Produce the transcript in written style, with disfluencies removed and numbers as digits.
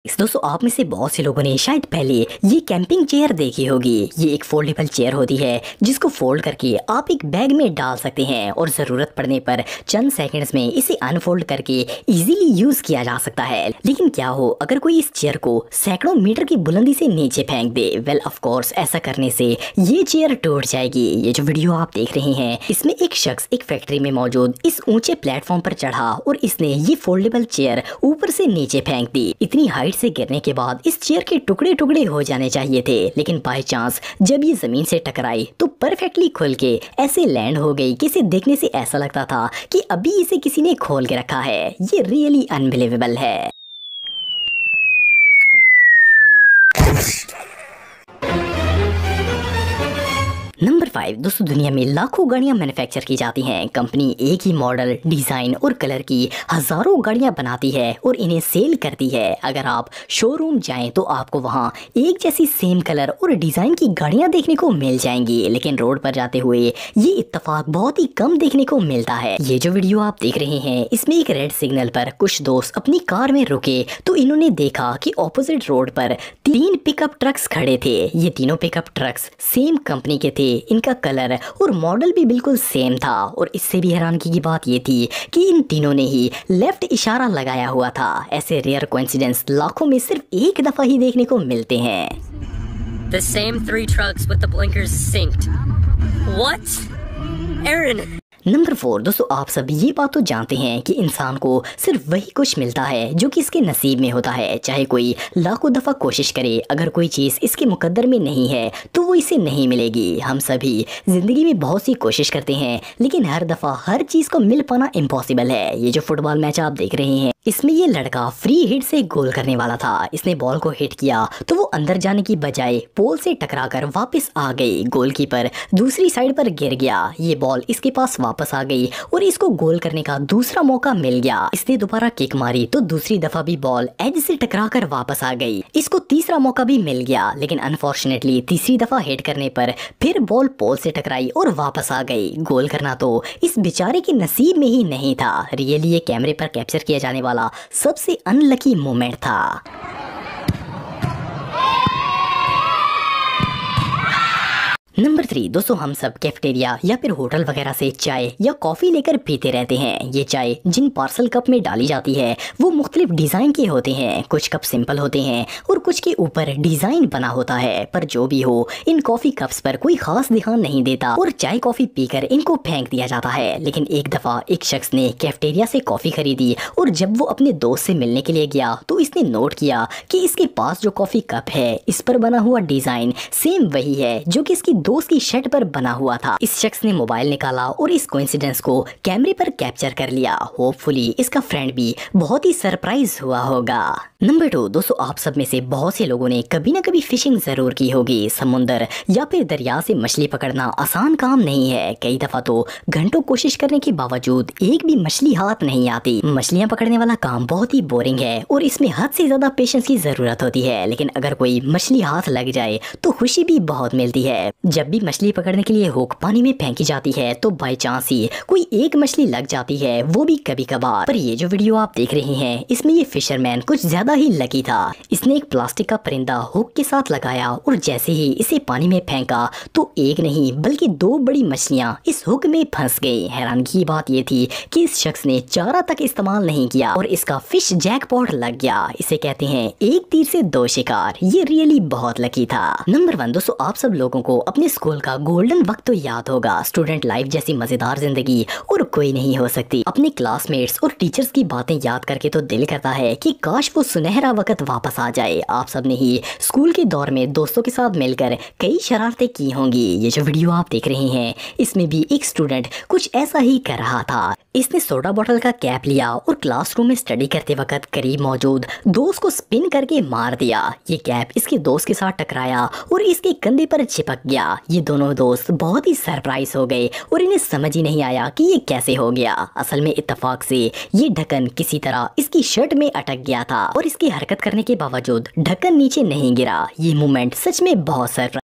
दोस्तों आप में से बहुत से लोगों ने शायद पहले ये कैंपिंग चेयर देखी होगी। ये एक फोल्डेबल चेयर होती है जिसको फोल्ड करके आप एक बैग में डाल सकते हैं और ज़रूरत पड़ने पर चंद सेकंड्स में इसे अनफोल्ड करके इजीली यूज़ किया जा सकता है। लेकिन क्या हो अगर कोई इस चेयर को सैकड़ों मीटर की बुलंदी से नीचे फेंक दे? वेल ऑफ कोर्स ऐसा करने से ये चेयर टूट जाएगी। ये जो वीडियो आप देख रहे हैं इसमें एक शख्स एक फैक्ट्री में मौजूद इस ऊंचे प्लेटफॉर्म पर चढ़ा और इसने ये फोल्डेबल चेयर ऊपर से नीचे फेंक दी। इतनी हाइट से गिरने के बाद इस चेयर के टुकड़े टुकड़े हो जाने चाहिए थे, लेकिन बाय चांस जब ये जमीन से टकराई तो परफेक्टली खुल के ऐसे लैंड हो गई कि इसे देखने से ऐसा लगता था कि अभी इसे किसी ने खोल के रखा है। ये रियली अनबिलीवेबल है। नंबर 5 दोस्तों, दुनिया में लाखों गाड़ियां मैन्युफैक्चर की जाती हैं। कंपनी एक ही मॉडल, डिज़ाइन और कलर की हज़ारों गाड़ियां बनाती है और इन्हें सेल करती है। अगर आप शोरूम जाएं तो आपको वहां एक जैसी सेम कलर और डिज़ाइन की गाड़ियां देखने को मिल जाएंगी, लेकिन रोड पर जाते हुए ये इत्तेफाक बहुत ही कम देखने को मिलता है। ये जो वीडियो आप देख रहे हैं इसमें एक रेड सिग्नल पर कुछ दोस्त अपनी कार में रुके तो इन्होंने देखा कि ऑपोजिट रोड पर 3 पिकअप ट्रक्स खड़े थे। ये तीनों पिकअप ट्रक्स सेम कंपनी के थे, इनका कलर और मॉडल भी बिल्कुल सेम था। और इससे भी हैरानगी की बात ये थी कि इन तीनों ने ही लेफ्ट इशारा लगाया हुआ था। ऐसे रेयर कोइंसिडेंस लाखों में सिर्फ एक दफा ही देखने को मिलते हैं। The same 3 trucks with the blinkers synced. What? Aaron. Number 4 दोस्तों, आप सब ये बात तो जानते हैं कि इंसान को सिर्फ वही कुछ मिलता है जो कि इसके नसीब में होता है। चाहे कोई लाखों दफ़ा कोशिश करे, अगर कोई चीज़ इसके मुकद्दर में नहीं है तो वो इसे नहीं मिलेगी। हम सभी ज़िंदगी में बहुत सी कोशिश करते हैं, लेकिन हर दफ़ा हर चीज़ को मिल पाना इम्पॉसिबल है। ये जो फुटबॉल मैच आप देख रहे हैं इसमें ये लड़का फ्री हिट से गोल करने वाला था। इसने बॉल को हिट किया तो वो अंदर जाने की बजाय पोल से टकराकर वापस आ गई। गोलकीपर दूसरी साइड पर गिर गया। ये बॉल इसके पास वापस आ गई और इसको गोल करने का दूसरा मौका मिल गया। इसने दोबारा किक मारी तो दूसरी दफा भी बॉल एज से टकराकर वापस आ गई। इसको तीसरा मौका भी मिल गया, लेकिन अनफॉर्चुनेटली तीसरी दफा हिट करने पर फिर बॉल पोल से टकराई और वापस आ गई। गोल करना तो इस बेचारे के नसीब में ही नहीं था। रियली ये कैमरे पर कैप्चर किया जाने वाला सबसे अनलकी मोमेंट था। नंबर 3 दोस्तों, हम सब कैफेटेरिया या फिर होटल वगैरह से चाय या कॉफ़ी लेकर पीते रहते हैं। ये चाय जिन पार्सल कप में डाली जाती है वो मुख्तलिफ डिज़ाइन के होते हैं। कुछ कप सिंपल होते हैं और कुछ के ऊपर डिज़ाइन बना होता है। पर जो भी हो, इन कॉफ़ी कप्स पर कोई खास ध्यान नहीं देता और चाय कॉफ़ी पीकर इनको फेंक दिया जाता है। लेकिन एक दफ़ा एक शख्स ने कैफेटेरिया से कॉफ़ी खरीदी और जब वो अपने दोस्त से मिलने के लिए गया तो इसने नोट किया कि इसके पास जो कॉफ़ी कप है इस पर बना हुआ डिज़ाइन सेम वही है जो कि इसकी दोस्त की शर्ट पर बना हुआ था। इस शख्स ने मोबाइल निकाला और इस कोइंसिडेंस को कैमरे पर कैप्चर कर लिया। होपफुली इसका फ्रेंड भी बहुत ही सरप्राइज हुआ होगा। नंबर 2 दोस्तों, आप सब में से बहुत से लोगों ने कभी ना कभी फिशिंग जरूर की होगी। समुंदर या फिर दरिया से मछली पकड़ना आसान काम नहीं है। कई दफा तो घंटों कोशिश करने के बावजूद एक भी मछली हाथ नहीं आती। मछलियां पकड़ने वाला काम बहुत ही बोरिंग है और इसमें हद से ज्यादा पेशेंस की जरूरत होती है। लेकिन अगर कोई मछली हाथ लग जाए तो खुशी भी बहुत मिलती है। जब भी मछली पकड़ने के लिए हुक पानी में फेंकी जाती है तो बाय चांस ही कोई एक मछली लग जाती है, वो भी कभी कभार। पर ये जो वीडियो आप देख रहे हैं इसमें ये फिशरमैन कुछ ज्यादा ही लकी था। इसने एक प्लास्टिक का परिंदा हुक के साथ लगाया और जैसे ही इसे पानी में फेंका तो एक नहीं बल्कि 2 बड़ी मछलियां इस हुक में फंस गई। हैरानगी की बात ये थी कि इस शख्स ने चारा तक इस्तेमाल नहीं किया और इसका फिश जैकपॉट लग गया। इसे कहते हैं एक तीर से 2 शिकार। ये रियली बहुत लकी था। नंबर 1 दोस्तों, आप सब लोगों को अपने स्कूल का गोल्डन वक्त तो याद होगा। स्टूडेंट लाइफ जैसी मजेदार जिंदगी और कोई नहीं हो सकती। अपने क्लासमेट्स और टीचर्स की बातें याद करके तो दिल करता है कि काश वो सुनहरा वक्त वापस आ जाए। आप सब ने ही स्कूल के दौर में दोस्तों के साथ मिलकर कई शरारतें की होंगी। ये जो वीडियो आप देख रहे हैं इसमें भी एक स्टूडेंट कुछ ऐसा ही कर रहा था। इसने सोडा बोतल का कैप लिया और क्लासरूम में स्टडी करते वक्त करीब मौजूद दोस्त को स्पिन करके मार दिया। ये कैप इसके दोस्त के साथ टकराया और इसके कंधे पर चिपक गया। ये दोनों दोस्त बहुत ही सरप्राइज हो गए और इन्हें समझ ही नहीं आया कि ये कैसे हो गया। असल में इत्तेफाक से ये ढक्कन किसी तरह इसकी शर्ट में अटक गया था और इसकी हरकत करने के बावजूद ढक्कन नीचे नहीं गिरा। ये मोमेंट सच में बहुत सरप्राइज